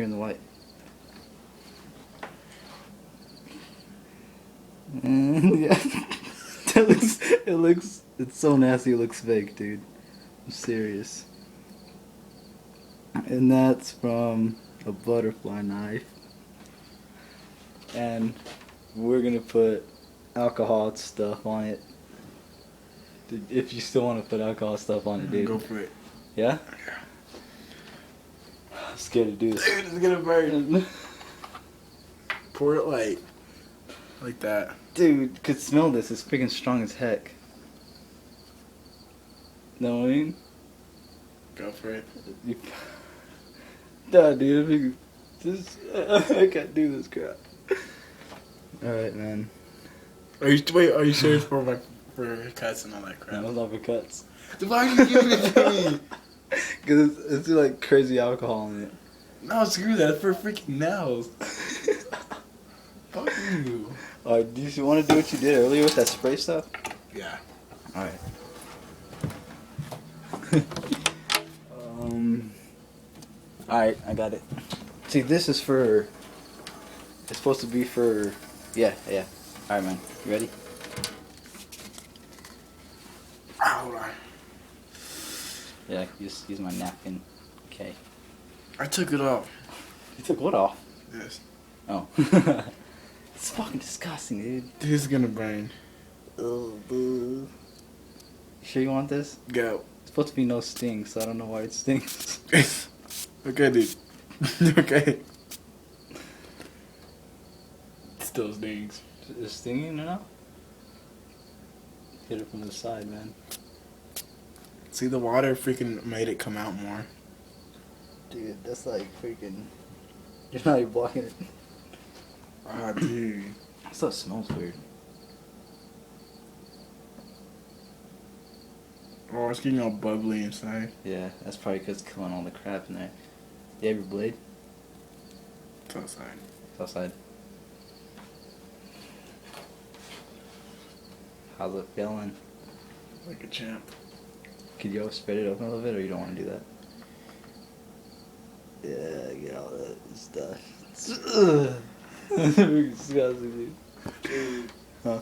here in the light. And yeah, it's so nasty. It looks fake, dude. I'm serious. And that's from a butterfly knife. And we're gonna put alcohol stuff on it. If you still want to put alcohol stuff on it, dude. Go for it. Yeah? I'm scared to do this. Dude, it's gonna burn. Pour it like that. Dude, could smell this. It's freaking strong as heck. Know what I mean? Go for it. Nah, dude. I can't do this crap. Alright, man. Are you sure it's for cuts and all that crap? No, it's not for cuts. Then why are you giving it to me? Because it's like crazy alcohol in it. No, screw that. It's for freaking nails. Fuck you. Alright, do you want to do what you did earlier with that spray stuff? Yeah. Alright. Alright, I got it. See, this is for... It's supposed to be for... Yeah. Alright, man. You ready? Hold on. Yeah, just use my napkin. Okay. I took it off. You took what off? Yes. Oh. It's fucking disgusting, dude. This is gonna burn. Oh, boo. You sure you want this? Go. It's supposed to be no sting, so I don't know why it stings. Okay, dude. Okay. It still stings. Is it stinging or not? Hit it from the side, man. See, the water freaking made it come out more. Dude, that's like freaking... You're not even blocking it. Ah, dude. That stuff smells weird. Oh, it's getting all bubbly inside. Yeah, that's probably because it's killing all the crap in there. You have your blade? It's outside. It's outside. How's it feeling? Like a champ. Could you spread it open a little bit, or you don't want to do that? Yeah, get all that stuff. It's disgusting, dude. Dude. Huh?